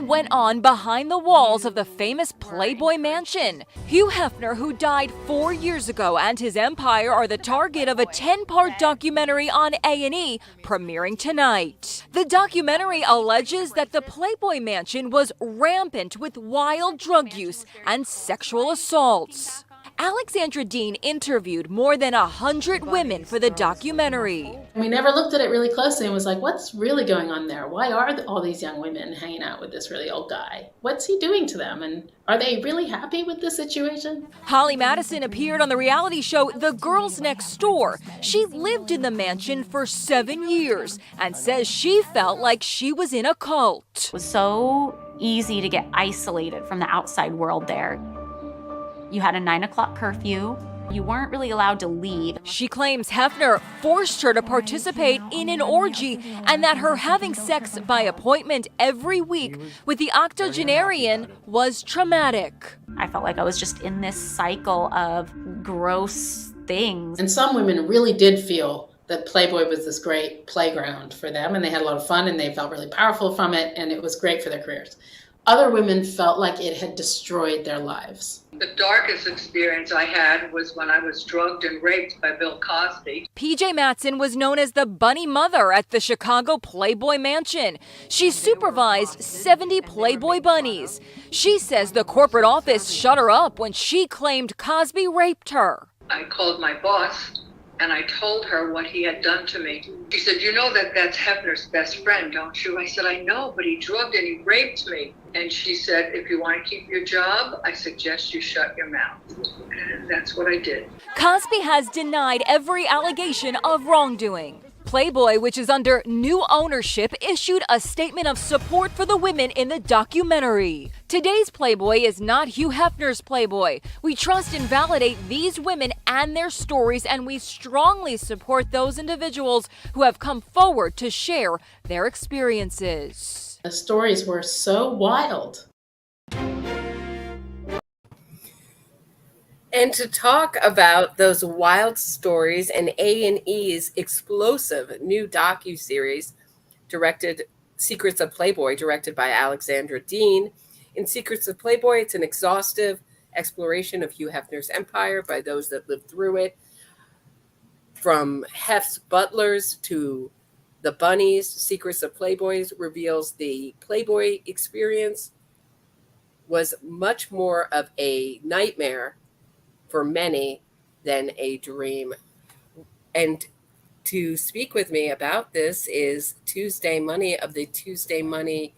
went on behind the walls of the famous Playboy mansion. Hugh Hefner, who died 4 years ago, and his empire are the target of a 10-part documentary on A&E premiering tonight. The documentary alleges that the Playboy mansion was rampant with wild drug use and sexual assaults. Alexandra Dean interviewed more than 100 women for the documentary. We never looked at it really closely and was like, what's really going on there? Why are all these young women hanging out with this really old guy? What's he doing to them? And are they really happy with this situation? Holly Madison appeared on the reality show The Girls Next Door. She lived in the mansion for 7 years and says she felt like she was in a cult. It was so easy to get isolated from the outside world there. You had a 9 o'clock curfew. You weren't really allowed to leave. She claims Hefner forced her to participate in an orgy and that her having sex by appointment every week with the octogenarian was traumatic. I felt like I was just in this cycle of gross things. And some women really did feel that Playboy was this great playground for them, and they had a lot of fun and they felt really powerful from it, and it was great for their careers. Other women felt like it had destroyed their lives. The darkest experience I had was when I was drugged and raped by Bill Cosby. PJ Matson was known as the bunny mother at the Chicago Playboy Mansion. She supervised 70 Playboy bunnies. She says the corporate office shut her up when she claimed Cosby raped her. I called my boss and I told her what he had done to me. She said, you know that's Hefner's best friend, don't you? I said, I know, but he drugged and he raped me. And she said, if you want to keep your job, I suggest you shut your mouth. And that's what I did. Cosby has denied every allegation of wrongdoing. Playboy, which is under new ownership, issued a statement of support for the women in the documentary. Today's Playboy is not Hugh Hefner's Playboy. We trust and validate these women and their stories, and we strongly support those individuals who have come forward to share their experiences. The stories were so wild. And to talk about those wild stories and A&E's explosive new docuseries directed Secrets of Playboy, directed by Alexandra Dean. In Secrets of Playboy, it's an exhaustive exploration of Hugh Hefner's empire by those that lived through it. From Hef's butlers to the bunnies, Secrets of Playboy reveals the Playboy experience was much more of a nightmare for many than a dream. And to speak with me about this is Tuesday Money of the Tuesday Money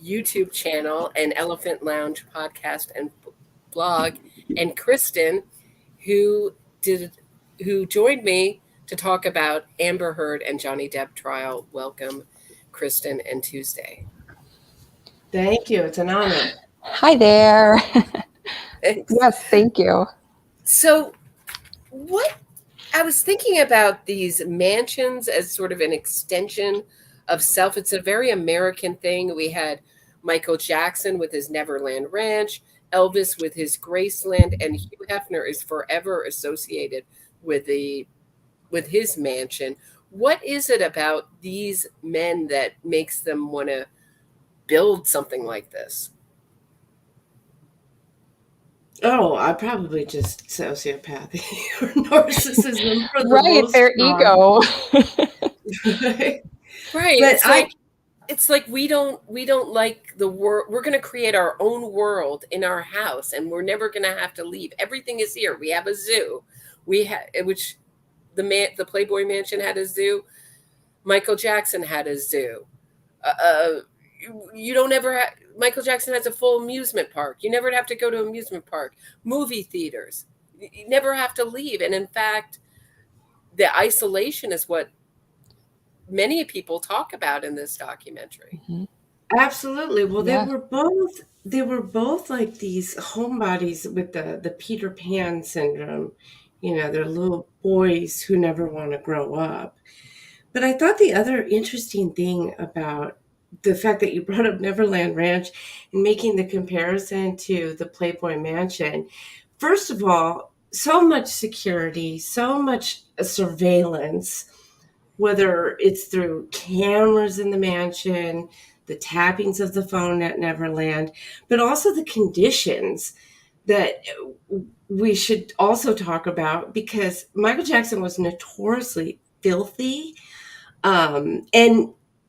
YouTube channel and Elephant Lounge podcast and blog, and Kristen, who joined me to talk about Amber Heard and Johnny Depp trial. Welcome, Kristen and Tuesday. Thank you. It's an honor. Hi there. Thanks. Yes, thank you. So I was thinking about these mansions as sort of an extension of self. It's a very American thing. We had Michael Jackson with his Neverland Ranch, Elvis with his Graceland, and Hugh Hefner is forever associated with his mansion. What is it about these men that makes them want to build something like this? Oh, I probably just sociopathy or narcissism. For the Right, most their part. ego. Right. But It's like we don't like the world. We're going to create our own world in our house, and we're never going to have to leave. Everything is here. We have a zoo. Which the Playboy Mansion had a zoo. Michael Jackson had a zoo. You don't ever have. Michael Jackson has a full amusement park. You never have to go to amusement park. Movie theaters. You never have to leave. And in fact, the isolation is what many people talk about in this documentary. Mm-hmm. Absolutely. Well, Yeah. they were both like these homebodies with the Peter Pan syndrome. You know, they're little boys who never want to grow up. But I thought the other interesting thing about the fact that you brought up Neverland Ranch and making the comparison to the Playboy Mansion, first of all, so much security, so much surveillance, whether it's through cameras in the mansion, the tappings of the phone at Neverland, but also the conditions that we should also talk about, because Michael Jackson was notoriously filthy, and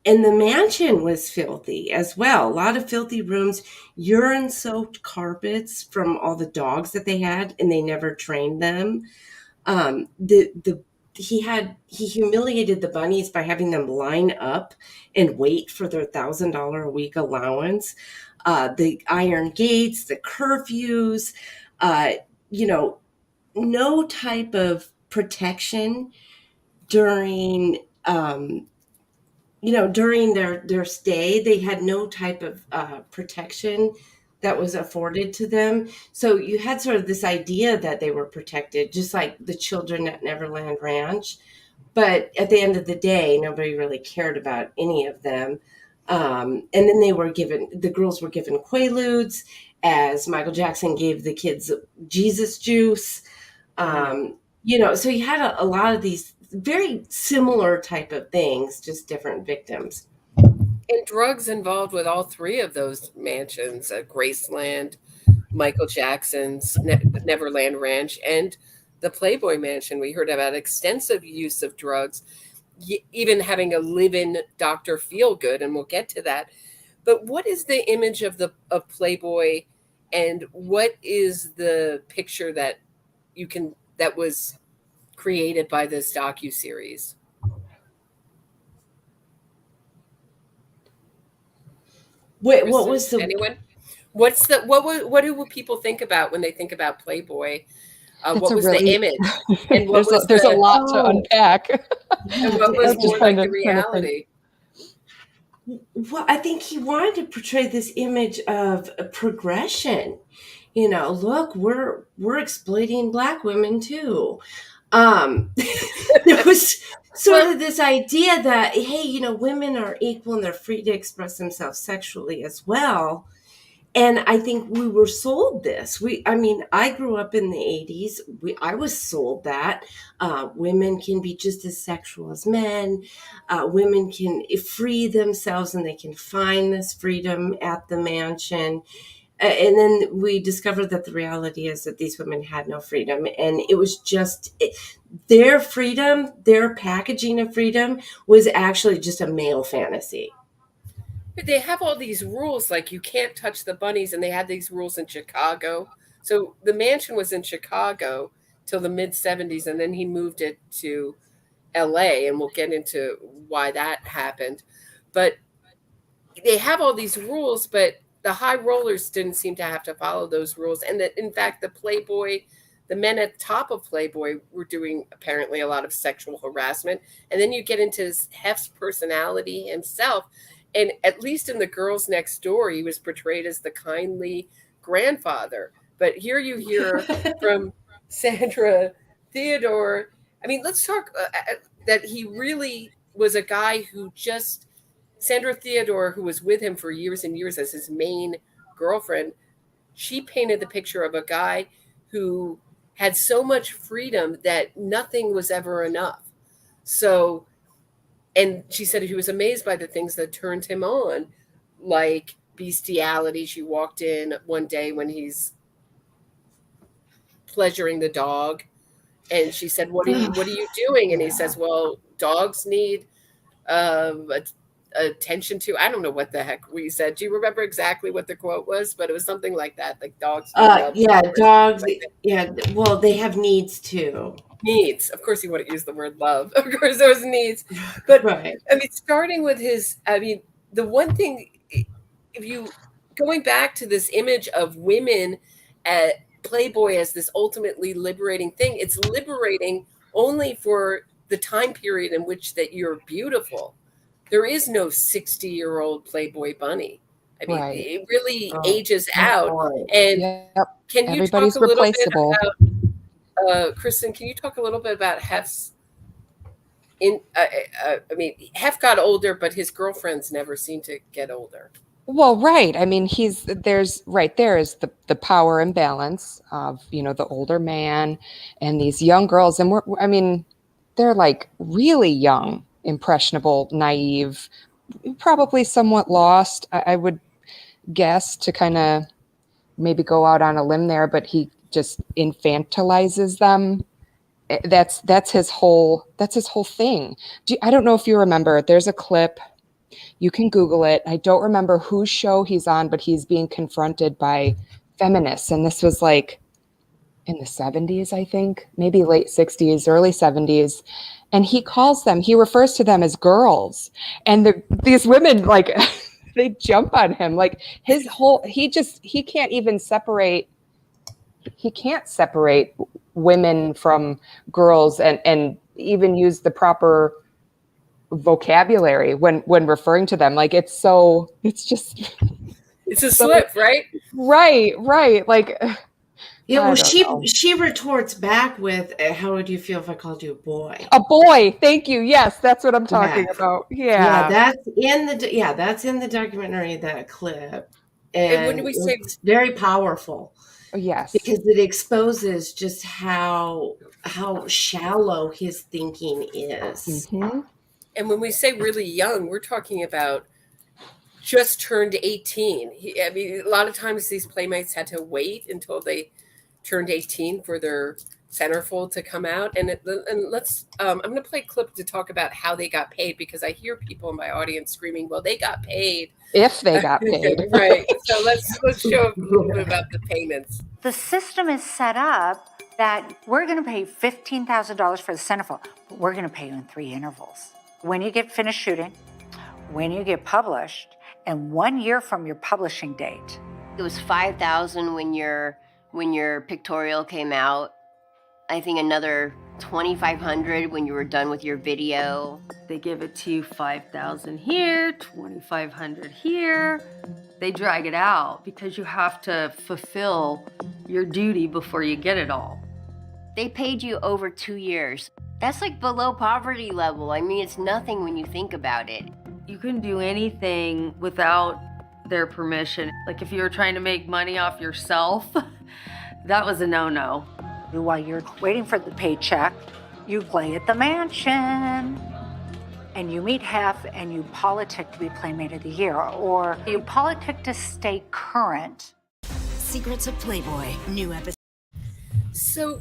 the mansion was filthy as well. A lot of filthy rooms, urine-soaked carpets from all the dogs that they had, and they never trained them. He humiliated the bunnies by having them line up and wait for their $1,000 a week allowance. The iron gates, the curfews, no type of protection during during their stay. They had no type of protection that was afforded to them. So you had sort of this idea that they were protected, just like the children at Neverland Ranch. But at the end of the day, nobody really cared about any of them. And then the girls were given Quaaludes, as Michael Jackson gave the kids Jesus juice. So you had a lot of these very similar type of things, just different victims. And drugs involved with all three of those mansions, Graceland, Michael Jackson's Neverland Ranch, and the Playboy Mansion. We heard about extensive use of drugs, even having a live-in Dr. Feelgood, and we'll get to that. But what is the image of Playboy, and what is the picture that was created by this docuseries? Wait, what was the anyone? What do people think about when they think about Playboy? What was the image? And there's a lot to unpack. And what was more like the reality? Well, I think he wanted to portray this image of a progression. Look, we're exploiting Black women too. There was sort of this idea that, hey, women are equal and they're free to express themselves sexually as well. And I think we were sold this. I grew up in the 80s. I was sold that women can be just as sexual as men. Women can free themselves, and they can find this freedom at the mansion. And then we discovered that the reality is that these women had no freedom. And it was just their freedom, their packaging of freedom was actually just a male fantasy. But they have all these rules, like you can't touch the bunnies, and they had these rules in Chicago. So the mansion was in Chicago till the mid-70s, and then he moved it to LA, and we'll get into why that happened. But they have all these rules, but the high rollers didn't seem to have to follow those rules. And that, in fact, the men at the top of Playboy were doing apparently a lot of sexual harassment. And then you get into Hef's personality himself. And at least in The Girls Next Door, he was portrayed as the kindly grandfather. But here you hear from Sandra Theodore. Let's talk that he really was a guy who just... Sandra Theodore, who was with him for years and years as his main girlfriend, she painted the picture of a guy who had so much freedom that nothing was ever enough. So, and she said he was amazed by the things that turned him on, like bestiality. She walked in one day when he's pleasuring the dog, and she said, what are you doing? And he says, well, dogs need attention to. I don't know what the heck we said. Do you remember exactly what the quote was? But it was something like that, like dogs. Dogs. Yeah. Well, they have needs too. Needs. Of course, he wouldn't use the word love. Of course, those needs. But right. Starting with the one thing, if you going back to this image of women at Playboy as this ultimately liberating thing, it's liberating only for the time period in which that you're beautiful. There is no 60-year-old Playboy bunny. Right. It really ages out. And can you Everybody's talk a little replaceable. bit about, Kristen, can you talk a little bit about Hef's, Hef got older, but his girlfriends never seemed to get older. Well, right. There's right there is the power imbalance of, the older man and these young girls. And they're like really young, impressionable, naive, probably somewhat lost, I would guess, to kind of maybe go out on a limb there, but he just infantilizes them. That's his whole thing. I don't know if you remember, there's a clip, you can Google it. I don't remember whose show he's on, but he's being confronted by feminists. And this was like in the 70s, I think, maybe late 60s, early 70s. And he refers to them as girls. And these women, like, they jump on him. Like he can't separate women from girls and even use the proper vocabulary when referring to them. Like it's a slip, right? Right. Like, yeah, well, she retorts back with, "How would you feel if I called you a boy?" A boy. Thank you. Yes, that's what I'm talking about. Yeah. That's in the documentary, that clip, And when we say it's very powerful. Yes, because it exposes just how shallow his thinking is. Mm-hmm. And when we say really young, we're talking about just turned 18. I mean, a lot of times these playmates had to wait until they turned 18 for their centerfold to come out. And let's, I'm going to play a clip to talk about how they got paid, because I hear people in my audience screaming, well, they got paid. If they got paid. Right. So let's show a little bit about the payments. The system is set up that we're going to pay $15,000 for the centerfold, but we're going to pay you in 3 intervals. When you get finished shooting, when you get published, and 1 year from your publishing date. It was $5,000 when your pictorial came out. I think another $2,500 when you were done with your video. They give it to you $5,000 here, $2,500 here. They drag it out because you have to fulfill your duty before you get it all. They paid you over 2 years. That's like below poverty level. I mean, it's nothing when you think about it. You couldn't do anything without their permission. Like if you were trying to make money off yourself, that was a no-no. While you're waiting for the paycheck, you play at the mansion. And you meet Hef and you politic to be Playmate of the Year, or you politic to stay current. Secrets of Playboy, new episode. So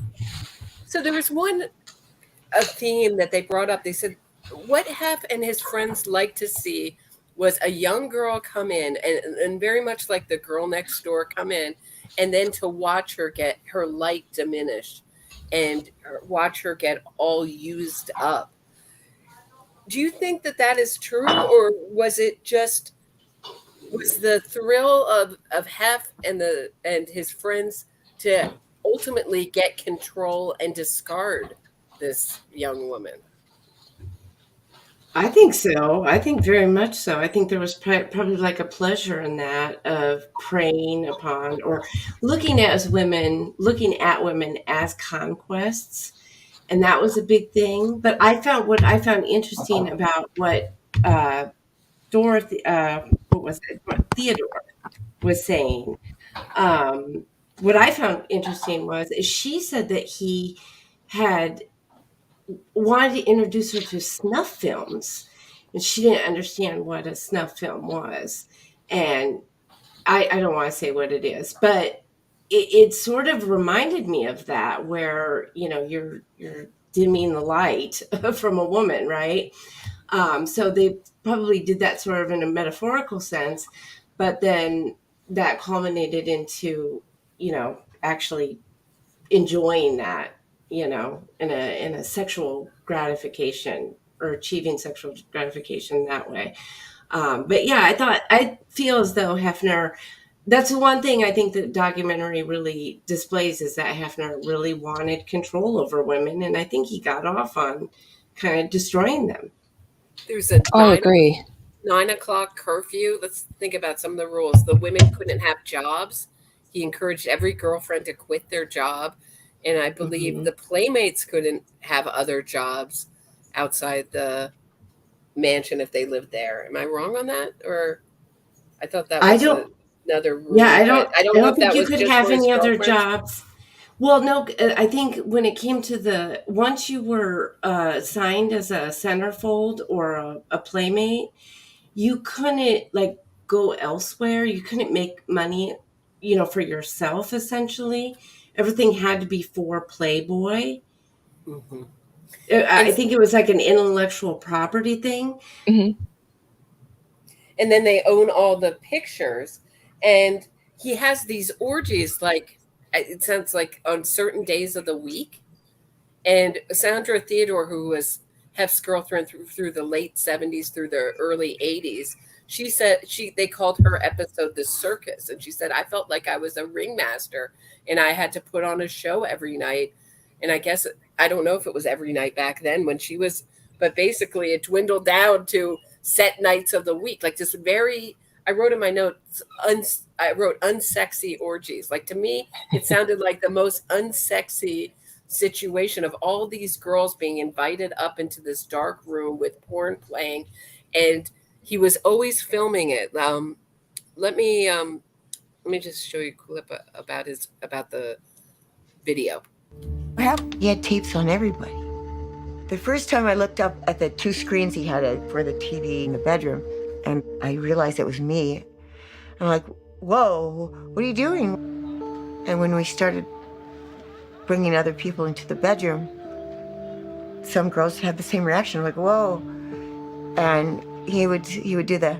there was a theme that they brought up. They said, what Hef and his friends like to see was a young girl come in and very much like the girl next door come in, and then to watch her get her light diminished and watch her get all used up. Do you think that is true, or was the thrill of Hef and his friends to ultimately get control and discard this young woman? I think so. I think very much so. I think there was probably like a pleasure in that, of preying upon or looking at women as conquests. And that was a big thing. But what I found interesting about what Theodore was saying, what I found interesting is she said that he had wanted to introduce her to snuff films, and she didn't understand what a snuff film was. And I don't want to say what it is, but it sort of reminded me of that, where, you're dimming the light from a woman, right? So they probably did that sort of in a metaphorical sense, but then that culminated into, actually enjoying that, in a sexual gratification, or achieving sexual gratification that way. But yeah, I feel as though Hefner, that's the one thing I think the documentary really displays, is that Hefner really wanted control over women. And I think he got off on kind of destroying them. There's a I agree. 9 o'clock curfew. Let's think about some of the rules. The women couldn't have jobs. He encouraged every girlfriend to quit their job. And I believe the playmates couldn't have other jobs outside the mansion if they lived there. Am I wrong on that? Or I thought that was another rule. Yeah, I don't know if think that you was could just have for his any other girlfriends. jobs. Well, no, I think when it came to once you were signed as a centerfold or a playmate, you couldn't like go elsewhere. You couldn't make money, for yourself, essentially. Everything had to be for Playboy. Mm-hmm. I think it was like an intellectual property thing. Mm-hmm. And then they own all the pictures. And he has these orgies, like, it sounds like on certain days of the week. And Sandra Theodore, who was Hef's girlfriend through the late 70s through the early 80s, she said they called her episode The Circus. And she said, I felt like I was a ringmaster and I had to put on a show every night. And I guess, I don't know if it was every night back then when she was, but basically it dwindled down to set nights of the week. Like this very, I wrote in my notes, I wrote unsexy orgies. Like to me, it sounded like the most unsexy situation of all these girls being invited up into this dark room with porn playing, and he was always filming it. Let me just show you a clip about the video. He had tapes on everybody. The first time I looked up at the two screens he had for the TV in the bedroom, and I realized it was me. I'm like, whoa, what are you doing? And when we started bringing other people into the bedroom, some girls had the same reaction, like, whoa. And he would do the,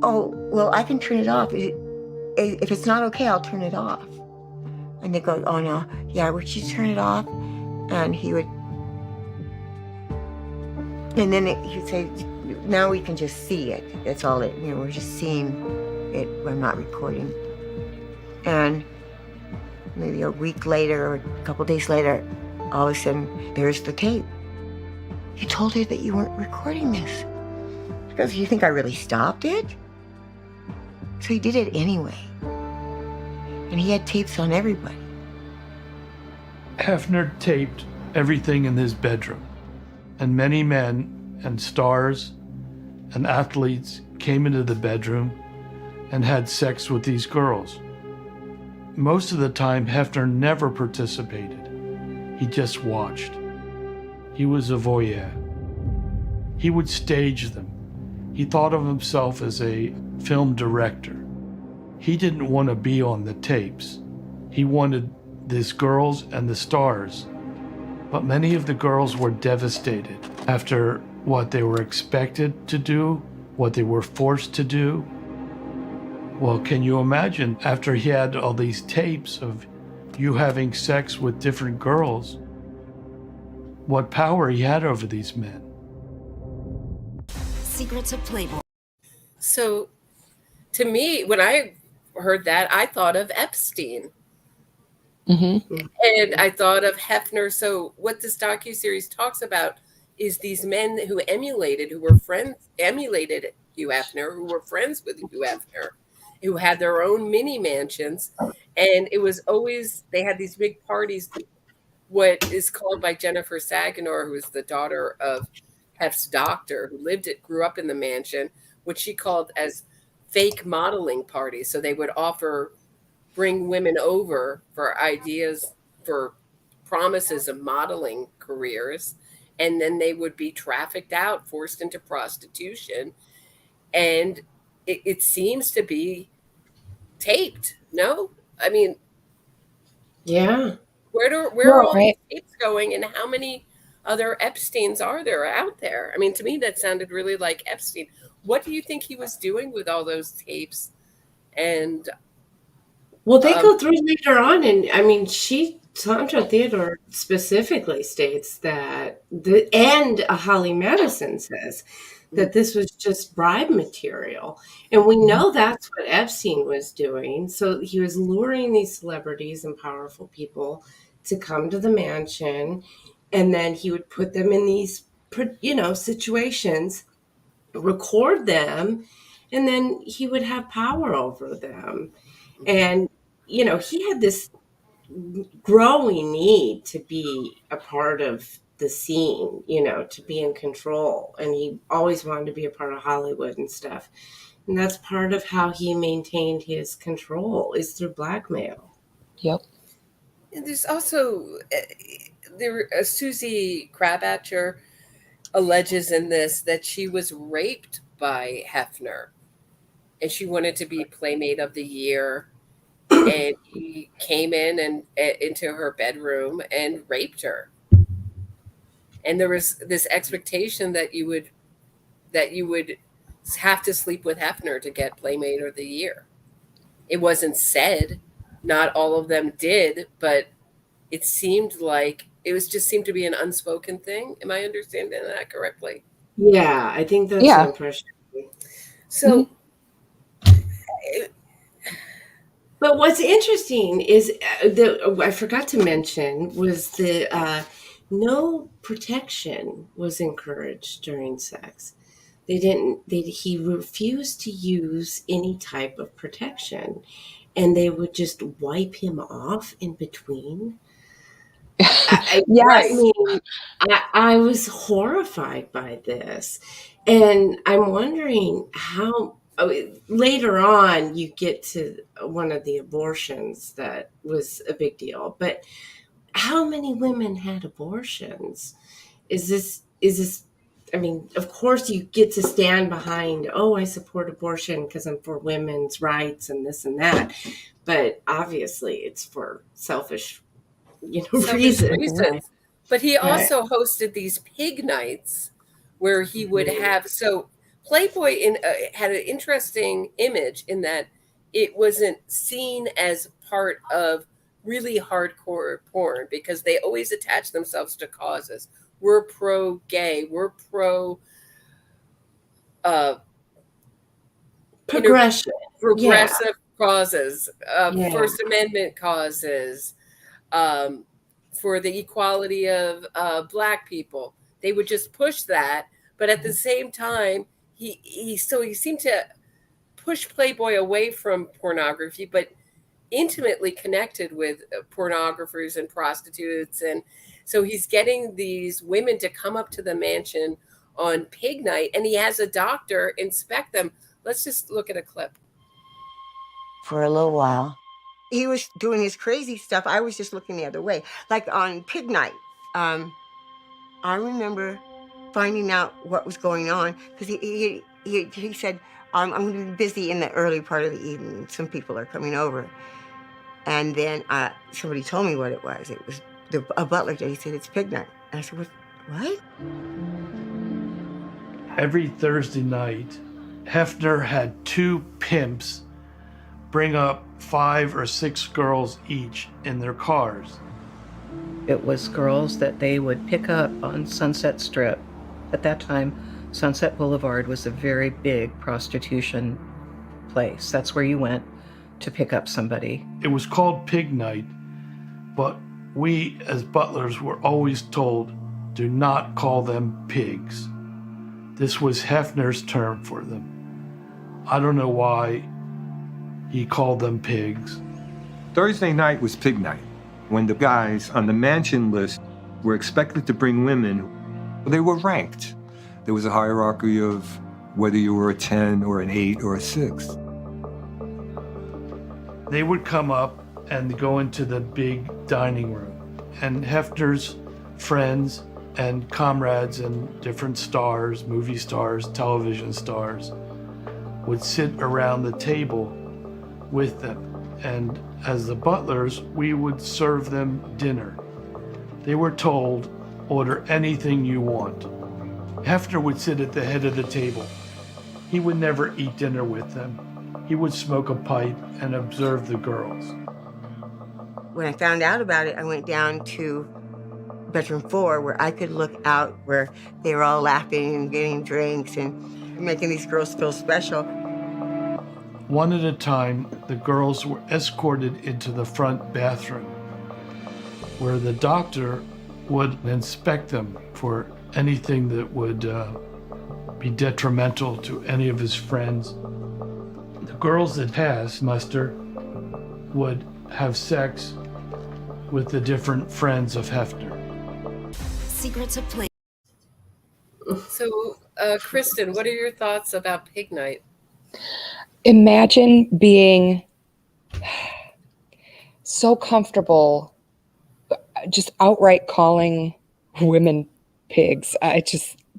oh, well, I can turn it off. If it's not okay, I'll turn it off. And they go, oh no, yeah, would you turn it off? And he would, and then he would say, now we can just see it. That's all it, we're just seeing it, we're not recording. And maybe a week later or a couple days later, all of a sudden, there's the tape. You told her that you weren't recording this. She goes, you think I really stopped it? So he did it anyway. And he had tapes on everybody. Hefner taped everything in his bedroom, and many men and stars and athletes came into the bedroom and had sex with these girls. Most of the time, Hefner never participated. He just watched. He was a voyeur. He would stage them. He thought of himself as a film director. He didn't want to be on the tapes. He wanted these girls and the stars. But many of the girls were devastated after what they were expected to do, what they were forced to do. Well, can you imagine after he had all these tapes of you having sex with different girls, what power he had over these men? Secrets of Playboy. So to me, when I heard that, I thought of Epstein. Mm-hmm. And I thought of Hefner. So what this docuseries talks about is these men who emulated Hugh Hefner, who were friends with Hugh Hefner, who had their own mini mansions. And it was always, they had these big parties, what is called by Jennifer Saganor, who is the daughter of Hef's doctor, who grew up in the mansion, what she called as fake modeling parties. So they would bring women over for ideas, for promises of modeling careers. And then they would be trafficked out, forced into prostitution. And it seems to be taped. No? I mean, yeah. Where are all these tapes going, and how many other Epsteins are there out there? I mean, to me, that sounded really like Epstein. What do you think he was doing with all those tapes? And well, they go through later on, and I mean, Sandra Theodore specifically states that and Holly Madison says that this was just bribe material. And we know that's what Epstein was doing. So he was luring these celebrities and powerful people to come to the mansion, and then he would put them in these, situations, record them, and then he would have power over them. And, he had this growing need to be a part of the scene, to be in control. And he always wanted to be a part of Hollywood and stuff. And that's part of how he maintained his control, is through blackmail. Yep. And there's also, Susie Krabatcher alleges in this that she was raped by Hefner, and she wanted to be Playmate of the Year. And he came in and into her bedroom and raped her. And there was this expectation that you would have to sleep with Hefner to get Playmate of the Year. It wasn't said. Not all of them did, but it seemed like just seemed to be an unspoken thing. Am I understanding that correctly? Yeah, I think that's the impression. So, but what's interesting is I forgot to mention was the no protection was encouraged during sex. He refused to use any type of protection, and they would just wipe him off in between. Yes. I mean, I was horrified by this, and I'm wondering how later on you get to one of the abortions that was a big deal, but how many women had abortions? Is this I mean, of course you get to stand behind, I support abortion because I'm for women's rights and this and that, but obviously it's for selfish reasons. Right? But he also hosted these pig nights where he would have, so Playboy had an interesting image in that it wasn't seen as part of really hardcore porn because they always attach themselves to causes. We're pro-gay, we're pro progressive causes, First Amendment causes, for the equality of Black people. They would just push that, but at the same time, he seemed to push Playboy away from pornography, but intimately connected with pornographers and prostitutes. And so he's getting these women to come up to the mansion on pig night, and he has a doctor inspect them. Let's just look at a clip. For a little while, he was doing his crazy stuff. I was just looking the other way. Like on pig night, I remember finding out what was going on because he said, I'm going to be busy in the early part of the evening. Some people are coming over. And then somebody told me what it was. It was a butler. He said, it's pig night. And I said, what? Every Thursday night, Hefner had 2 pimps bring up 5 or 6 girls each in their cars. It was girls that they would pick up on Sunset Strip. At that time, Sunset Boulevard was a very big prostitution place. That's where you went to pick up somebody. It was called Pig Night, but we as butlers were always told, do not call them pigs. This was Hefner's term for them. I don't know why he called them pigs. Thursday night was pig night, when the guys on the mansion list were expected to bring women. They were ranked. There was a hierarchy of whether you were a 10 or an 8 or a 6. They would come up and go into the big dining room, and Hefner's friends and comrades and different stars, movie stars, television stars, would sit around the table with them. And as the butlers, we would serve them dinner. They were told, order anything you want. Hefner would sit at the head of the table. He would never eat dinner with them. He would smoke a pipe and observe the girls. When I found out about it, I went down to bedroom 4 where I could look out where they were all laughing and getting drinks and making these girls feel special. One at a time, the girls were escorted into the front bathroom, where the doctor would inspect them for anything that would be detrimental to any of his friends. The girls that passed muster would have sex with the different friends of Hefner. Secrets of Play. So, Kristen, what are your thoughts about pig night? Imagine being so comfortable just outright calling women pigs.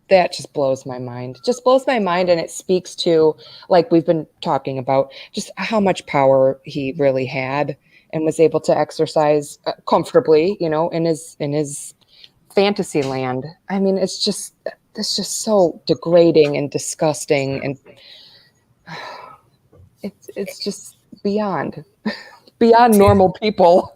that just blows my mind. Just blows my mind, and it speaks to, like we've been talking about, just how much power he really had and was able to exercise comfortably, you know, in his fantasy land. I mean, it's just so degrading and disgusting, and it's just beyond normal people.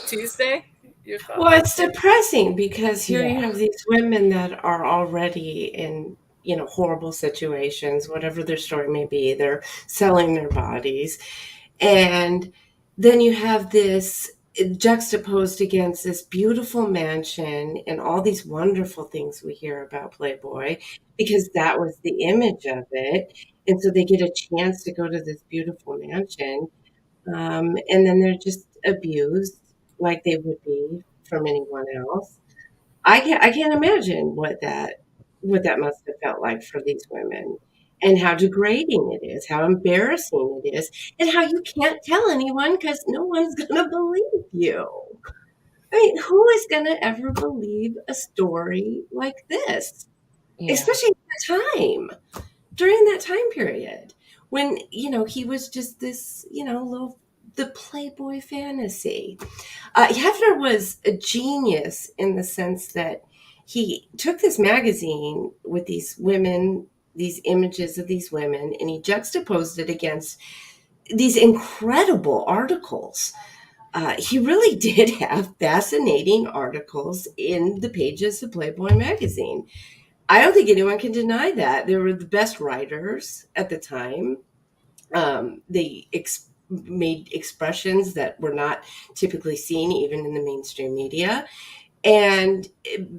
Tuesday, your thoughts? Well, it's depressing because here you Yeah. have these women that are already in, you know, horrible situations, whatever their story may be. They're selling their bodies. And then you have this juxtaposed against this beautiful mansion and all these wonderful things we hear about Playboy, because that was the image of it. And so they get a chance to go to this beautiful mansion. And then they're just abused like they would be from anyone else. I can't imagine what that must have felt like for these women, and how degrading it is, how embarrassing it is, and how you can't tell anyone because no one's gonna believe you. I mean, who is gonna ever believe a story like this? Yeah. Especially at that time, during that time period when, you know, he was just this, you know, the Playboy fantasy. Hefner was a genius in the sense that he took this magazine with these women, these images of these women, and he juxtaposed it against these incredible articles. He really did have fascinating articles in the pages of Playboy magazine. I don't think anyone can deny that. They were the best writers at the time. They made expressions that were not typically seen even in the mainstream media. And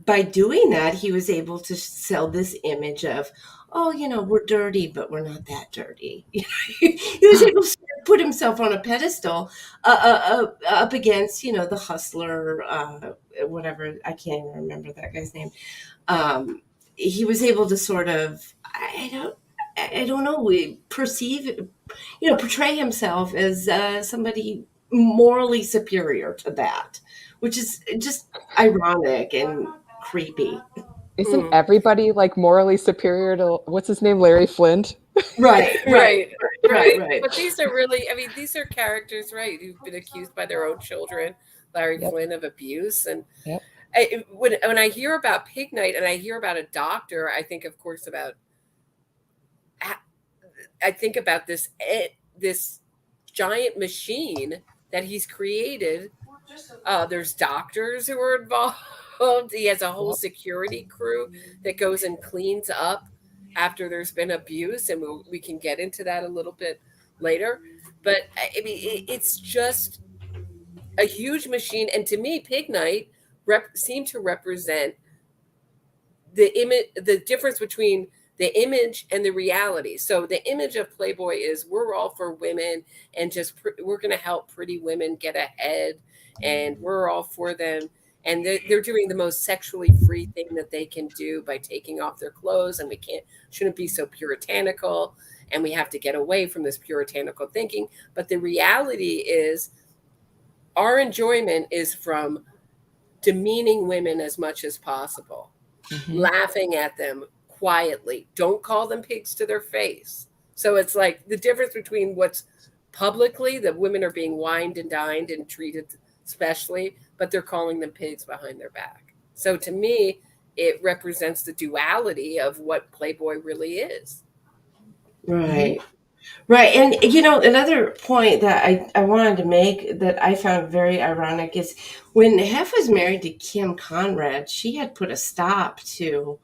by doing that, he was able to sell this image of, oh, you know, we're dirty, but we're not that dirty. He was able to put himself on a pedestal up against, you know, the hustler, whatever. I can't even remember that guy's name. He was able to sort of, I don't know, perceive, you know, portray himself as somebody morally superior to that, which is just ironic and creepy. Isn't everybody like morally superior to, what's his name, Larry Flint? Right. But these are really, I mean, these are characters, right, who've been accused by their own children, Larry Flynn, of abuse. And when I hear about Pig Night and I hear about a doctor, I think, of course, about this giant machine that he's created. There's doctors who are involved. He has a whole security crew that goes and cleans up after there's been abuse, and we can get into that a little bit later. But I mean, it's just a huge machine, and to me, Pig Night seemed to represent the difference between the image and the reality. So the image of Playboy is we're all for women, and just we're going to help pretty women get ahead, and we're all for them. And they're doing the most sexually free thing that they can do by taking off their clothes, and shouldn't be so puritanical, and we have to get away from this puritanical thinking. But the reality is our enjoyment is from demeaning women as much as possible, laughing at them quietly. Don't call them pigs to their face. So it's like the difference between what's publicly, the women are being wined and dined and treated specially, but they're calling them pigs behind their back. So to me, it represents the duality of what Playboy really is. Right. Right. And, you know, another point that I wanted to make that I found very ironic is when Hef was married to Kim Conrad, she had put a stop to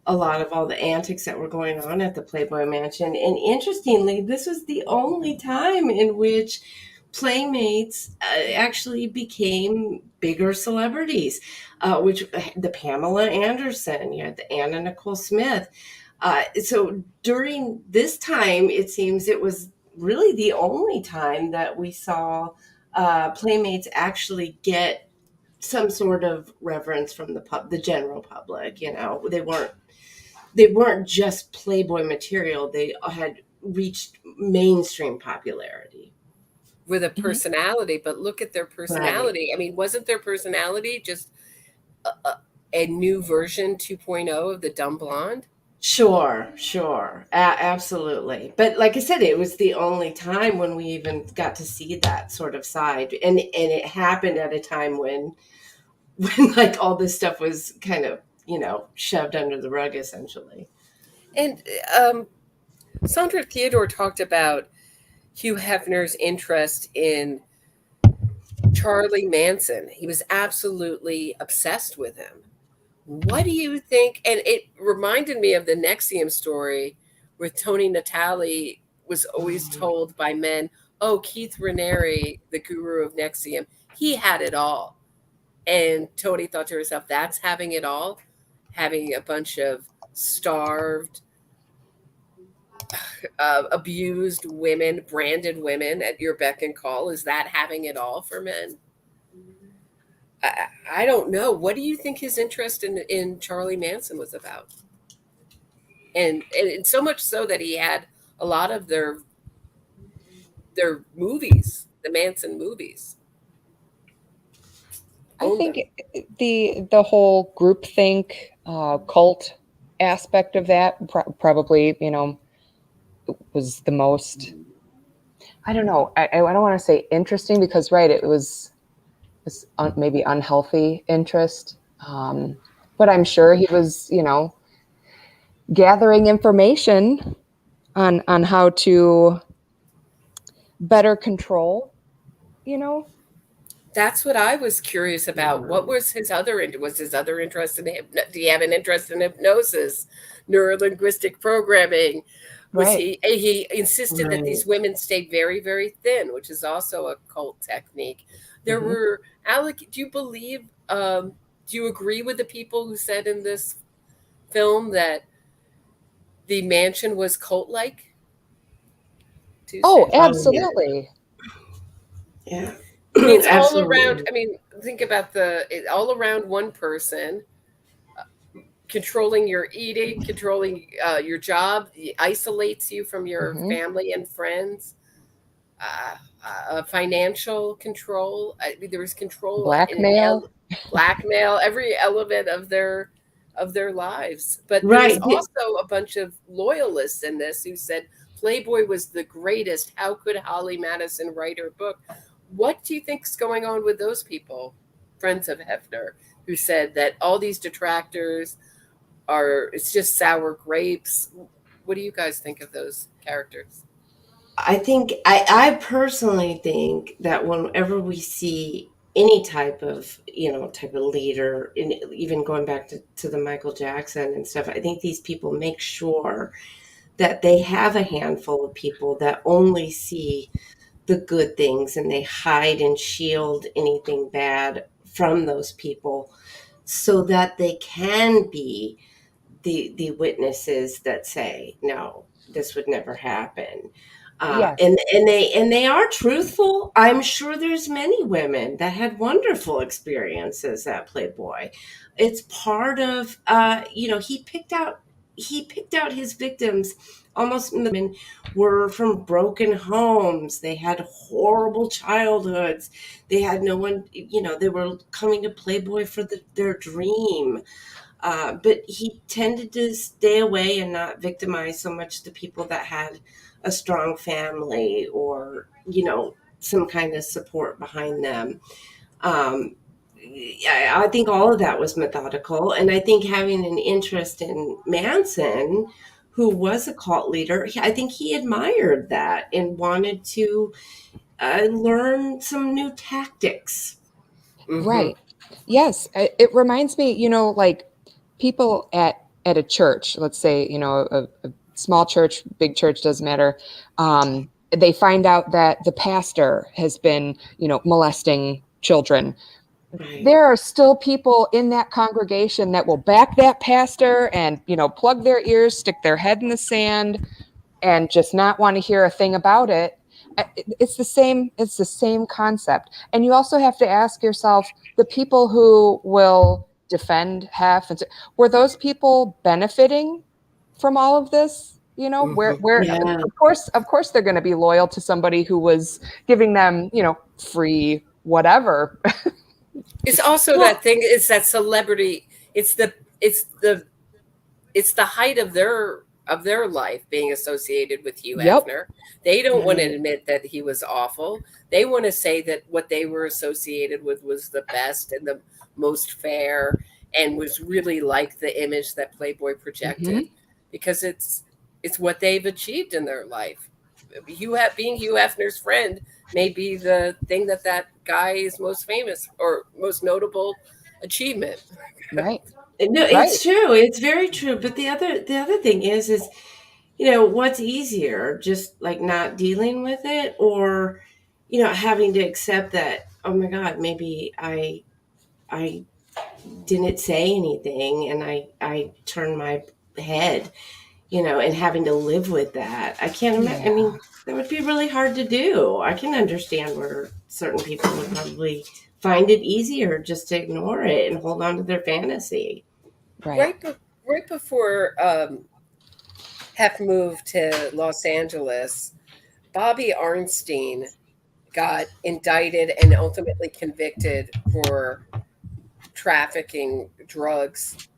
a lot of all the antics that were going on at the Playboy Mansion. And interestingly, this was the only time in which Playmates actually became bigger celebrities, which the Pamela Anderson, you had the Anna Nicole Smith. So during this time, it seems it was really the only time that we saw Playmates actually get some sort of reverence from the general public. You know, they weren't just Playboy material. They had reached mainstream popularity. With a personality, but look at their personality. Right. I mean, wasn't their personality just a new version 2.0 of the Dumb Blonde? Sure. Absolutely. But like I said, it was the only time when we even got to see that sort of side. And it happened at a time when like all this stuff was kind of, shoved under the rug essentially. And Sandra Theodore talked about Hugh Hefner's interest in Charlie Manson. He was absolutely obsessed with him. What do you think? And it reminded me of the NXIVM story where Tony Natali was always told by men, oh, Keith Raniere, the guru of NXIVM, he had it all. And Tony thought to herself, that's having it all? Having a bunch of starved, abused women, branded women at your beck and call. Is that having it all for men? I don't know. What do you think his interest in Charlie Manson was about? And so much so that he had a lot of their movies, the Manson movies. I think the whole groupthink, cult aspect of that probably, was the most, I don't know. I don't want to say interesting because, right, it was maybe unhealthy interest. But I'm sure he was, gathering information on how to better control, That's what I was curious about. What was his other interest in do you have an interest in hypnosis, neurolinguistic programming? Right. He insisted that these women stay very, very thin, which is also a cult technique. There were, Alec, do you believe, do you agree with the people who said in this film that the mansion was cult-like? Oh, absolutely. Yeah. It's all around. I mean, think about all around one person, controlling your eating, controlling your job, isolates you from your family and friends. Financial control. I mean, there was control, blackmail, every element of their lives. But there was also a bunch of loyalists in this who said Playboy was the greatest. How could Holly Madison write her book? What do you think's going on with those people, friends of Hefner, who said that all these detractors it's just sour grapes? What do you guys think of those characters? I think, I personally think that whenever we see any type of leader, even going back to the Michael Jackson and stuff, I think these people make sure that they have a handful of people that only see the good things and they hide and shield anything bad from those people so that they can be the witnesses that say, no, this would never happen. Yes. And they are truthful. I'm sure there's many women that had wonderful experiences at Playboy. It's part of, he picked out his victims. Almost women were from broken homes. They had horrible childhoods. They had no one, they were coming to Playboy for their dream. But he tended to stay away and not victimize so much the people that had a strong family or, some kind of support behind them. I think all of that was methodical. And I think having an interest in Manson, who was a cult leader, I think he admired that and wanted to learn some new tactics. Right. Yes. It reminds me, like people at a church, let's say, a small church, big church, doesn't matter. They find out that the pastor has been, molesting children. Right. There are still people in that congregation that will back that pastor and, plug their ears, stick their head in the sand, and just not want to hear a thing about it. It's the same concept. And you also have to ask yourself, the people who will defend Hef, were those people benefiting from all of this? Of course they're going to be loyal to somebody who was giving them, free whatever. It's also that thing, it's that celebrity it's the height of their life being associated with Hugh Yep. Hefner. They don't want to admit that he was awful. They want to say that what they were associated with was the best and the most fair and was really like the image that Playboy projected, because it's what they've achieved in their life. Being Hugh Hefner's friend may be the thing that guy is most famous or most notable achievement. Right. No, it's true. It's very true. But the other thing is, what's easier, just like not dealing with it, or, having to accept that, oh my God, maybe I didn't say anything and I turned my head, and having to live with that. I can't imagine. I mean, that would be really hard to do. I can understand where certain people would probably find it easier just to ignore it and hold on to their fantasy. Right before Hef moved to Los Angeles, Bobby Arnstein got indicted and ultimately convicted for trafficking drugs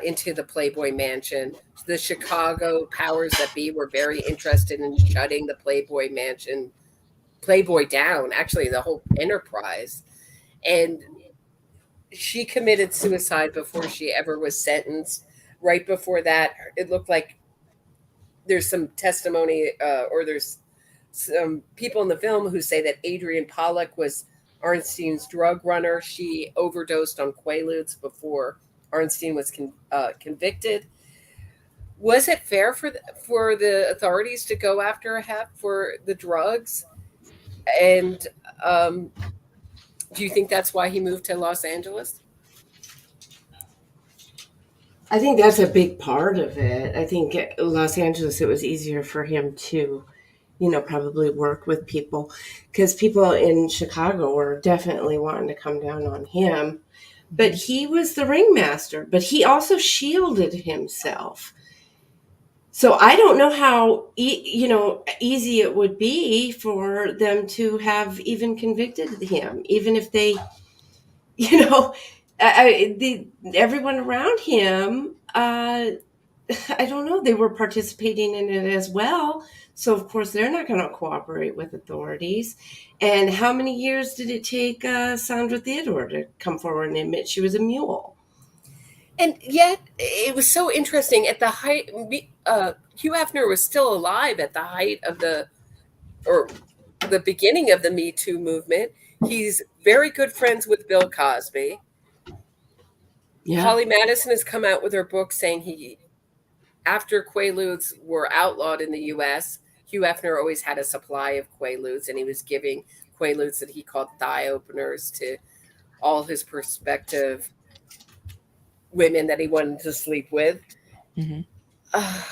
into the Playboy Mansion. The Chicago powers that be were very interested in shutting the Playboy Mansion, Playboy down, actually the whole enterprise. And she committed suicide before she ever was sentenced. Right before that, it looked like there's some testimony or there's some people in the film who say that Adrian Pollack was Arnstein's drug runner. She overdosed on Quaaludes before Arnstein was convicted. Was it fair for the authorities to go after Hef for the drugs? And do you think that's why he moved to Los Angeles? I think that's a big part of it. I think Los Angeles, it was easier for him to, probably work with people, because people in Chicago were definitely wanting to come down on him. But he was the ringmaster, but he also shielded himself. So I don't know how, easy it would be for them to have even convicted him, even if they, everyone around him, I don't know, they were participating in it as well. So of course they're not going to cooperate with authorities. And how many years did it take Sandra Theodore to come forward and admit she was a mule? And yet it was so interesting at the height. Hugh Hefner was still alive at the height of the beginning of the Me Too movement. He's very good friends with Bill Cosby. Yeah. Holly Madison has come out with her book saying after Quaaludes were outlawed in the U.S., Hugh Hefner always had a supply of Quaaludes, and he was giving Quaaludes that he called thigh openers to all his prospective women that he wanted to sleep with. I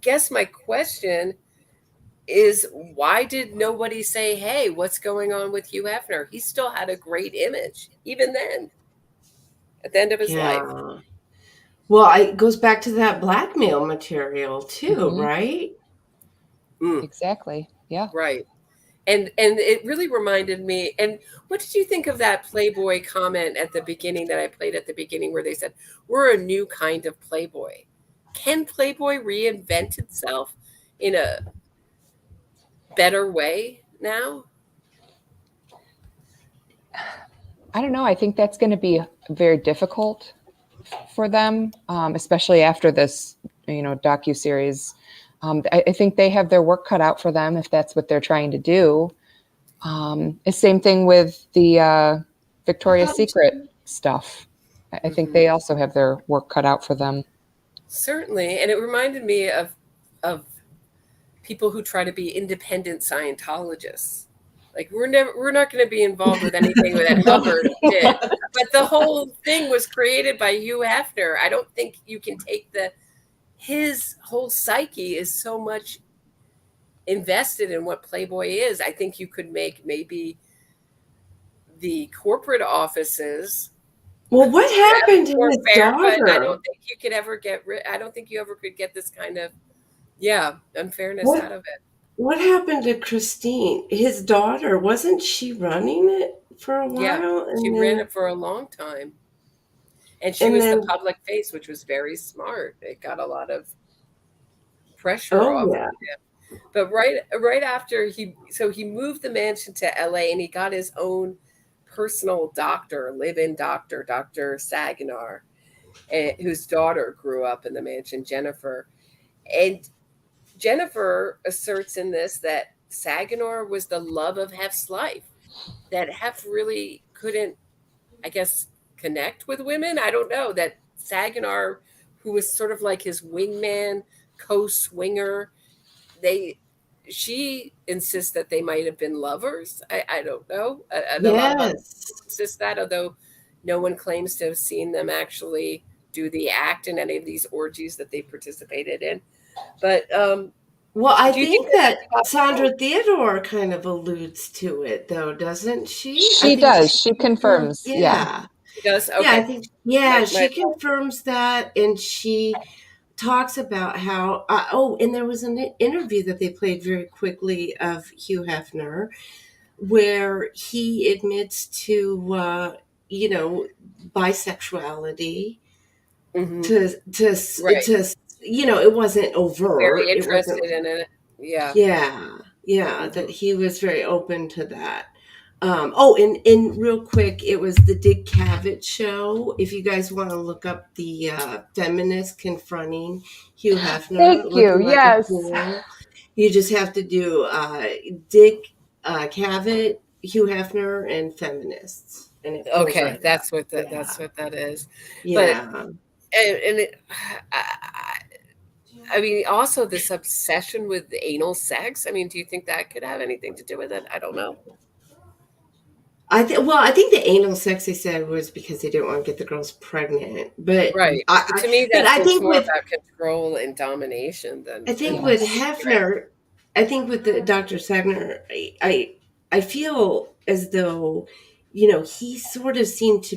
guess my question is, why did nobody say, hey, what's going on with Hugh Hefner? He still had a great image, even then, at the end of his life. Well, it goes back to that blackmail material too, right? Exactly. Yeah. Right. And it really reminded me. And what did you think of that Playboy comment at the beginning that I played at the beginning, where they said, we're a new kind of Playboy? Can Playboy reinvent itself in a better way now? I don't know. I think that's going to be very difficult for them, especially after this, docuseries. I think they have their work cut out for them if that's what they're trying to do. The same thing with the Victoria's Secret stuff. I think they also have their work cut out for them. Certainly. And it reminded me of people who try to be independent Scientologists. Like, we're not going to be involved with anything that Hubbard did. But the whole thing was created by Hugh Hefner. I don't think you can take his whole psyche is so much invested in what Playboy is. I think you could make maybe the corporate offices. Well, what happened to his daughter? But I don't think you could ever I don't think you ever could get this kind of, unfairness out of it. What happened to Christine? His daughter, wasn't she running it for a while? Yeah, she ran it for a long time. And she And was the then, public face, which was very smart. It got a lot of pressure oh off of yeah, him. But right after he moved the mansion to LA, and he got his own personal doctor, live-in doctor, Dr. Saginaw, whose daughter grew up in the mansion, Jennifer. And Jennifer asserts in this that Saginaw was the love of Hef's life, that Hef really couldn't, I guess, connect with women. I don't know, that Saginaw, who was sort of like his wingman, co-swinger, she insists that they might have been lovers. I don't know. And a lot of other yes. people insist that, although no one claims to have seen them actually do the act in any of these orgies that they participated in. But Well, I do you think think that that's possible? Sandra Theodore kind of alludes to it, though, doesn't she? I She think does. She confirms. Yeah. yeah. She does? Yeah, I Okay. think, yeah, she My confirms that, and she talks about how, and there was an interview that they played very quickly of Hugh Hefner, where he admits to, bisexuality, Mhm. Right. to, it wasn't overt. Very It wasn't, interested in it. Yeah. yeah, that Mhm. he was very open to that. And real quick, it was the Dick Cavett show. If you guys want to look up the feminist confronting Hugh Hefner Thank you. looking like a Yes. fool, you just have to do Dick Cavett, Hugh Hefner, and feminists, and it pulls Okay, right up. that's what Yeah, that is. But yeah. and it, I mean, also this obsession with anal sex. I mean, do you think that could have anything to do with it? I don't know. I think the anal sex they said was because they didn't want to get the girls pregnant. But Right. But to me, but that I seems think more with about control and domination than I think with anything. Hefner, I think with the Dr. Sagner, I feel as though, he sort of seemed to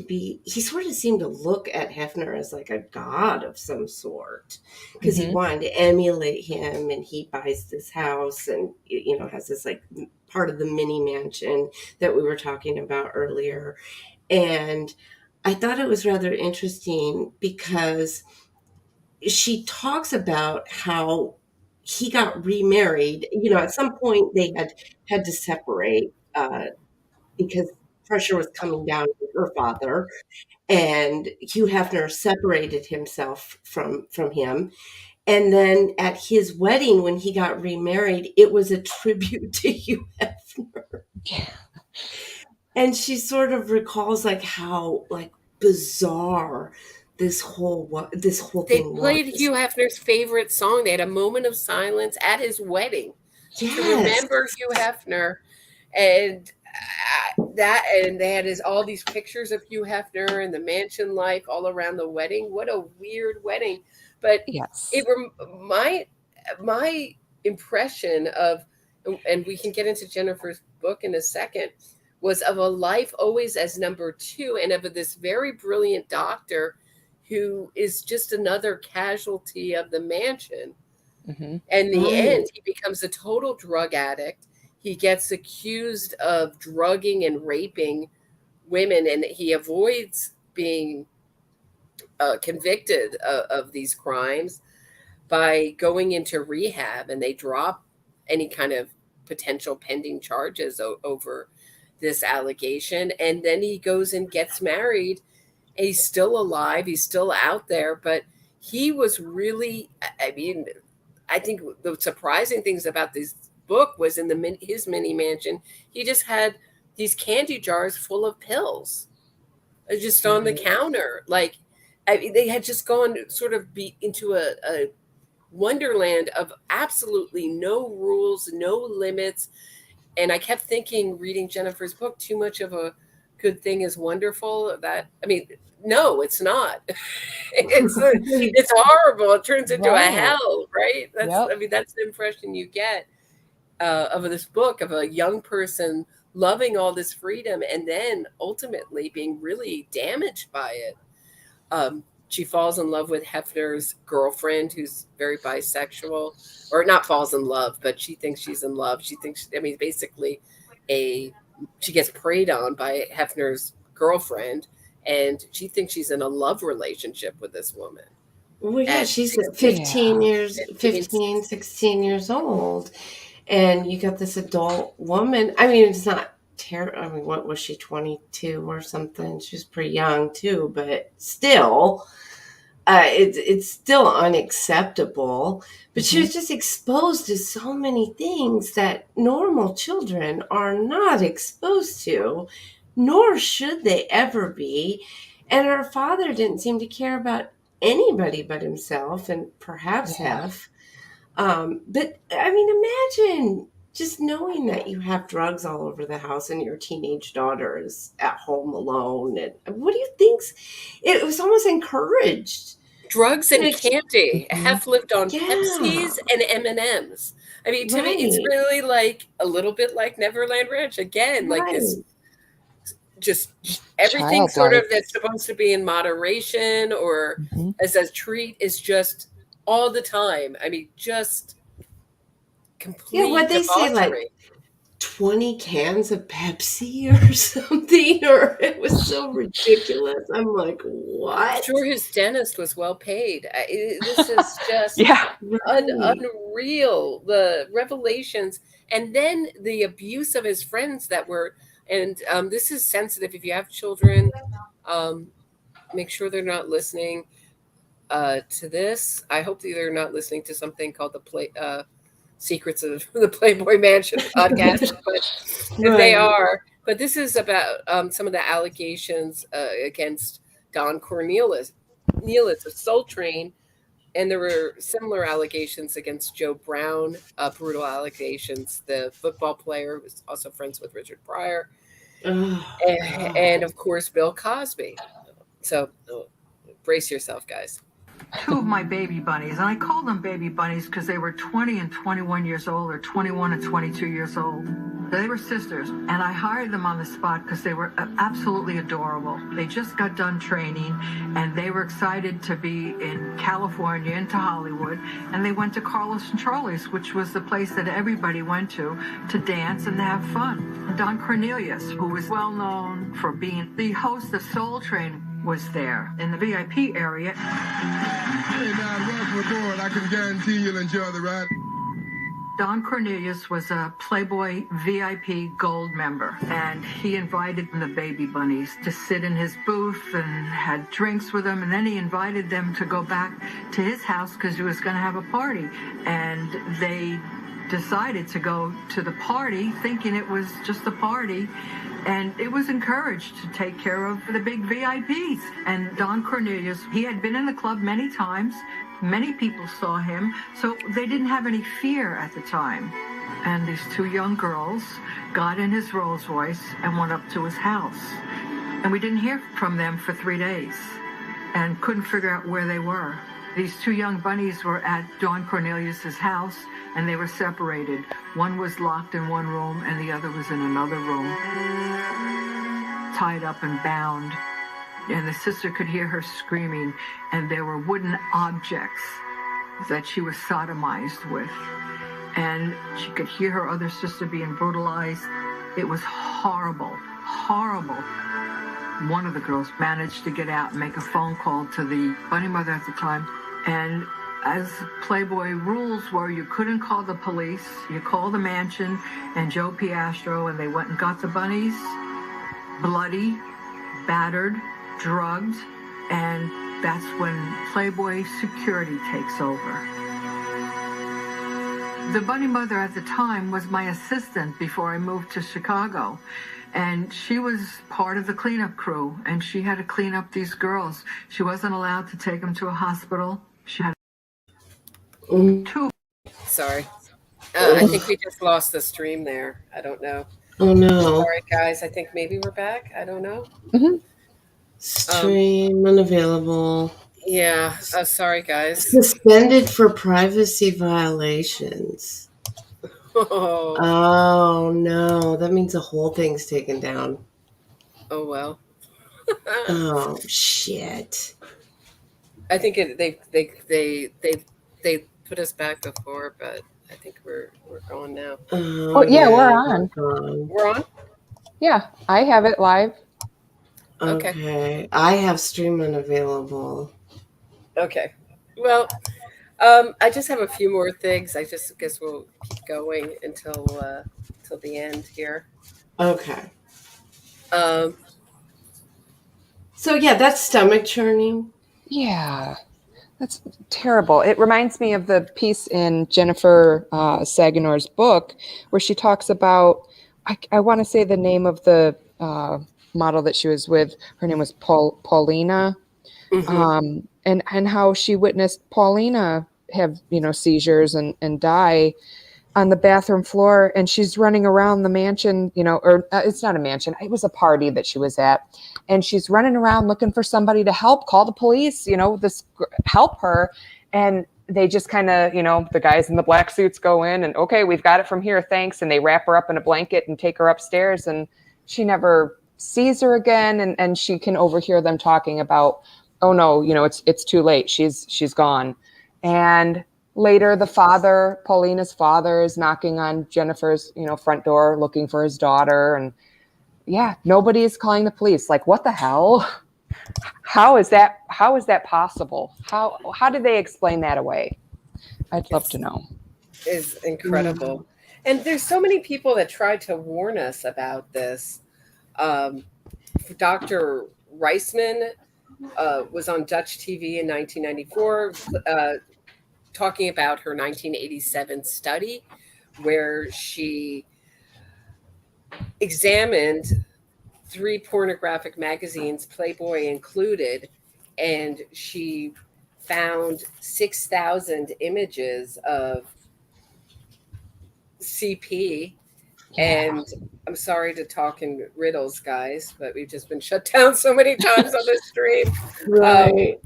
look at Hefner as like a god of some sort, because he Mhm. wanted to emulate him, and he buys this house and, has this like part of the mini mansion that we were talking about earlier. And I thought it was rather interesting because she talks about how he got remarried. At some point they had to separate because pressure was coming down on her father, and Hugh Hefner separated himself from him. And then at his wedding, when he got remarried, it was a tribute to Hugh Hefner. Yeah. And she sort of recalls like how like bizarre this whole They thing played was. Hugh Hefner's favorite song. They had a moment of silence at his wedding to Yes. remember Hugh Hefner, and and they had all these pictures of Hugh Hefner and the mansion life all around the wedding. What a weird wedding! But Yes. my impression of, and we can get into Jennifer's book in a second, was of a life always as number two, and of this very brilliant doctor who is just another casualty of the mansion. Mhm. And in the Right. end, he becomes a total drug addict. He gets accused of drugging and raping women, and he avoids being convicted of these crimes by going into rehab, and they drop any kind of potential pending charges over this allegation. And then he goes and gets married. And he's still alive. He's still out there, but he was really, I mean, I think the surprising things about this book was in his mini mansion, he just had these candy jars full of pills just on the counter. Like, I mean, they had just gone sort of into a wonderland of absolutely no rules, no limits. And I kept thinking, reading Jennifer's book, too much of a good thing is wonderful. That, I mean, no, it's not. It's horrible. It turns into a Right. hell, right? Yep. I mean, that's the impression you get of this book, of a young person loving all this freedom and then ultimately being really damaged by it. She falls in love with Hefner's girlfriend, who's very bisexual, or not falls in love, but she thinks she's in love. She thinks, I mean, basically she gets preyed on by Hefner's girlfriend, and she thinks she's in a love relationship with this woman. Well, yeah, At she's 16. 16 years old. And you got this adult woman. I mean, it's not terrible. I mean, what was she, 22 or something? She was pretty young too, but still, it's still unacceptable. But she was just exposed to so many things that normal children are not exposed to, nor should they ever be. And her father didn't seem to care about anybody but himself and perhaps Hef. But I mean, imagine just knowing that you have drugs all over the house and your teenage daughter is at home alone. And what do you think's? It was almost encouraged. Drugs and Like, candy. Hef lived on Yeah. Pepsis and M&Ms. I mean, to me, it's Right. really like a little bit like Neverland Ranch again. Like this, just everything sort of Childlike. that's supposed to be in moderation or as a treat is just all the time. I mean, just complete Yeah, what they say, like debauchery. 20 cans of Pepsi or something, or it was so ridiculous. I'm like, what? I'm sure his dentist was well paid. This is just Right. unreal. The revelations, and then the abuse of his friends that were. And this is sensitive. If you have children, make sure they're not listening to this. I hope that they're not listening to something called the Secrets of the Playboy Mansion podcast. But if they are, but this is about some of the allegations against Don Cornelius of Soul Train, and there were similar allegations against Joe Brown, brutal allegations. The football player was also friends with Richard Pryor, and of course Bill Cosby. So brace yourself, guys. Two of my baby bunnies, and I call them baby bunnies because they were 20 and 21 years old, or 21 and 22 years old. They were sisters, and I hired them on the spot because they were absolutely adorable. They just got done training, and they were excited to be in California, into Hollywood, and they went to Carlos and Charlie's, which was the place that everybody went to dance and to have fun. Don Cornelius, who was well known for being the host of Soul Train, was there in the VIP area. Hey, now, welcome aboard. I can guarantee you'll enjoy the ride. Don Cornelius was a Playboy VIP Gold member, and he invited the baby bunnies to sit in his booth and had drinks with them, and then he invited them to go back to his house because he was going to have a party, and they decided to go to the party thinking it was just a party. And it was encouraged to take care of the big VIPs. And Don Cornelius, he had been in the club many times. Many people saw him, so they didn't have any fear at the time. And these two young girls got in his Rolls Royce and went up to his house. And we didn't hear from them for 3 days and couldn't figure out where they were. These two young bunnies were at Don Cornelius's house, and they were separated. One was locked in one room, and the other was in another room, tied up and bound. And the sister could hear her screaming, and there were wooden objects that she was sodomized with. And she could hear her other sister being brutalized. It was horrible, horrible. One of the girls managed to get out and make a phone call to the bunny mother at the time. And as Playboy rules were, you couldn't call the police. You called the mansion and Joe Piastro, and they went and got the bunnies, bloody, battered, drugged, and that's when Playboy security takes over. The bunny mother at the time was my assistant before I moved to Chicago. And she was part of the cleanup crew, and she had to clean up these girls. She wasn't allowed to take them to a hospital. She had two. Sorry. I think we just lost the stream there. I don't know. Oh, no. Sorry, guys. I think maybe we're back. I don't know. Stream unavailable. Yeah. Sorry, guys. Suspended for privacy violations. Oh, no. That means the whole thing's taken down. Oh, well. Oh, shit. I think they put us back before, but I think we're going now. Oh, yeah, we're on. We're on? Yeah, I have it live. Okay. I have Stream unavailable. Okay. Well, I just have a few more things. I just guess we'll keep going until till the end here. Okay. Um, So yeah, that's stomach churning. Yeah, that's terrible. It reminds me of the piece in Jennifer Saginor's book where she talks about, I want to say the name of the model that she was with. Her name was Paulina. And how she witnessed Paulina have, seizures and die on the bathroom floor, and she's running around the mansion, or it's not a mansion. It was a party that she was at. And she's running around looking for somebody to help, call the police, help her. And they just kind of, the guys in the black suits go in and, okay, we've got it from here. Thanks. And they wrap her up in a blanket and take her upstairs. And she never sees her again. And she can overhear them talking about, oh no, it's too late. She's gone. And later, Paulina's father, is knocking on Jennifer's, front door looking for his daughter. And yeah, nobody is calling the police. Like, what the hell? How is that possible? How did they explain that away? I'd love to know. Is incredible. And there's so many people that tried to warn us about this. Dr. Reisman was on Dutch TV in 1994 talking about her 1987 study where she examined 3 pornographic magazines, Playboy included, and she found 6,000 images of CP. And I'm sorry to talk in riddles, guys, but we've just been shut down so many times on the stream. Right.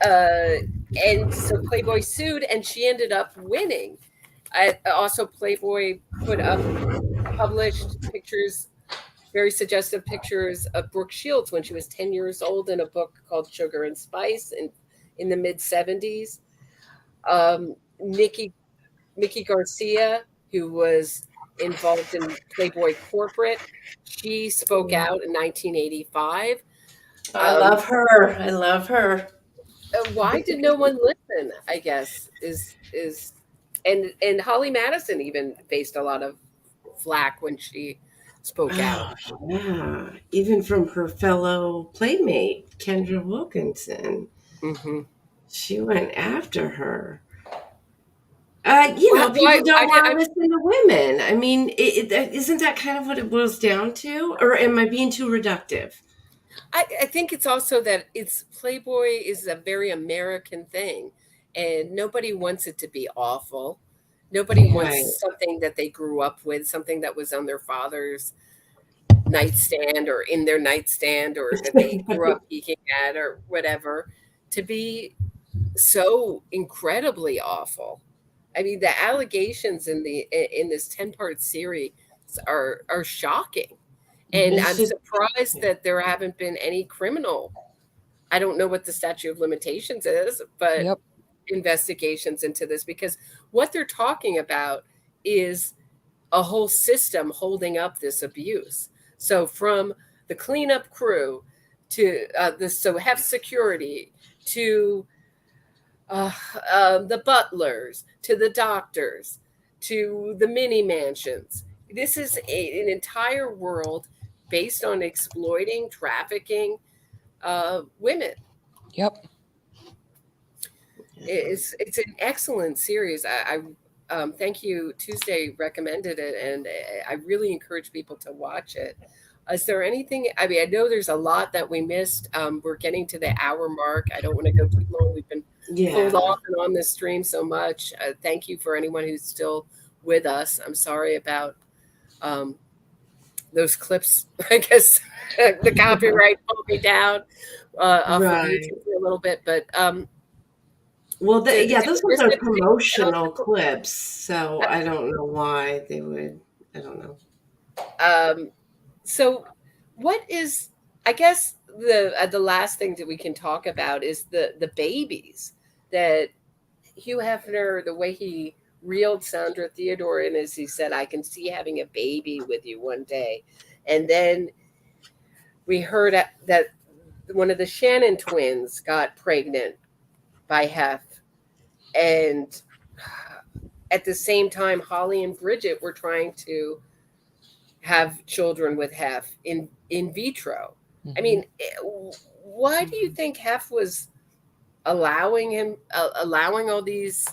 And so Playboy sued, and she ended up winning. Also, Playboy published pictures, very suggestive pictures of Brooke Shields when she was 10 years old in a book called Sugar and Spice in the mid-70s. Mickey Garcia, who was involved in Playboy corporate, she spoke out in 1985. I love her. Why did no one listen? I guess and Holly Madison even faced a lot of flack when she spoke out. Yeah, even from her fellow playmate Kendra Wilkinson. She went after her. People don't want to listen to women. I mean, isn't that kind of what it boils down to? Or am I being too reductive? I think it's also that Playboy is a very American thing, and nobody wants it to be awful. Nobody wants something that they grew up with, something that was on their father's nightstand or in their nightstand or that they grew up peeking at or whatever, to be so incredibly awful. I mean, the allegations in this 10-part series are shocking. And I'm surprised that there haven't been any criminal. I don't know what the statute of limitations is, but investigations into this, because what they're talking about is a whole system holding up this abuse. So from the cleanup crew to have security to the butlers to the doctors to the mini mansions. This is an entire world based on exploiting, trafficking women. Yep. It's an excellent series. I thank you. Tuesday recommended it, and I really encourage people to watch it. Is there anything? I mean, I know there's a lot that we missed. We're getting to the hour mark. I don't want to go too long. We've been pulled off and on this stream so much. Thank you for anyone who's still with us. I'm sorry about those clips. I guess the copyright pulled me down off of YouTube for a little bit, but well, those ones are promotional clips, so I don't know why they would. I don't know. So what is, I guess the last thing that we can talk about is the babies that Hugh Hefner, the way he reeled Sandra Theodore in, as he said, I can see having a baby with you one day. And then we heard that one of the Shannon twins got pregnant by Hef, and at the same time, Holly and Bridget were trying to have children with Hef in vitro. Mm-hmm. I mean, why do you think Hef was allowing all these?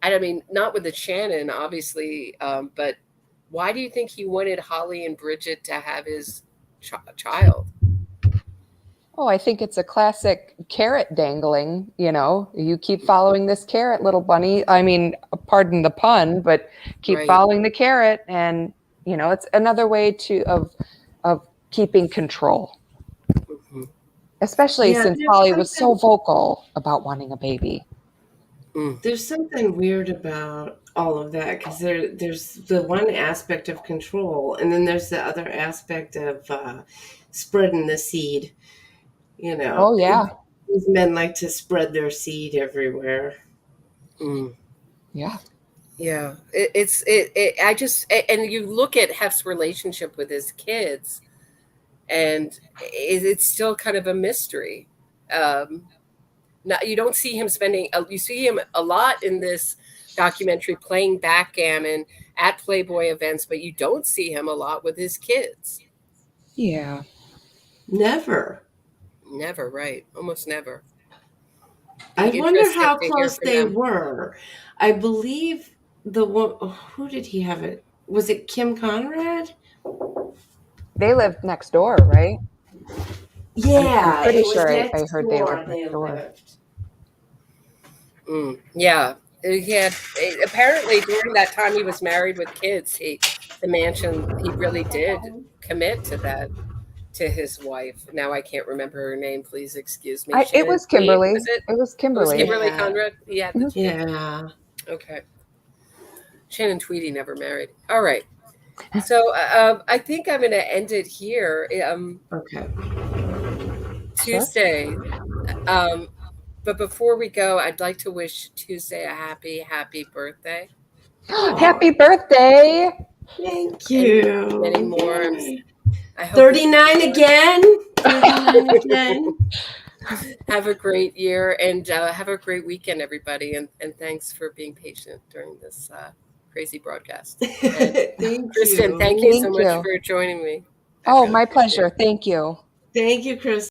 I mean, not with the Shannon, obviously, but why do you think he wanted Holly and Bridget to have his child? Oh, I think it's a classic carrot dangling. You keep following this carrot, little bunny. I mean, pardon the pun, but keep Right. following the carrot, and it's another way of keeping control. Mm-hmm. Especially since Holly was so vocal about wanting a baby. There's something weird about all of that, because there's the one aspect of control, and then there's the other aspect of spreading the seed. Oh yeah, these men like to spread their seed everywhere. Yeah. Yeah, and you look at Hef's relationship with his kids, and it's still kind of a mystery. Now, you don't see him you see him a lot in this documentary playing backgammon at Playboy events, but you don't see him a lot with his kids. Yeah. Never, right? Almost never. I wonder how close they were. I believe the one. Who did he have it? Was it Kim Conrad? They lived next door, right? Yeah, I'm pretty it was sure next I heard door. they lived next door. Yeah, he had apparently during that time he was married with kids. The mansion, he really did commit to that, to his wife. Now I can't remember her name. Please excuse me. It was Kimberly. Was it? It was Kimberly. It was Kimberly Conrad. Yeah. Yeah. Okay. Shannon Tweedy never married. All right. So I think I'm going to end it here. Okay. Tuesday. But before we go, I'd like to wish Tuesday a happy birthday. Happy birthday! Thank you. And many more. I hope 39 again. 39 again. Have a great year, and have a great weekend, everybody. And thanks for being patient during this crazy broadcast. And Kristen, thank you so much for joining me. Oh, my pleasure. Thank you. Thank you, Kristen.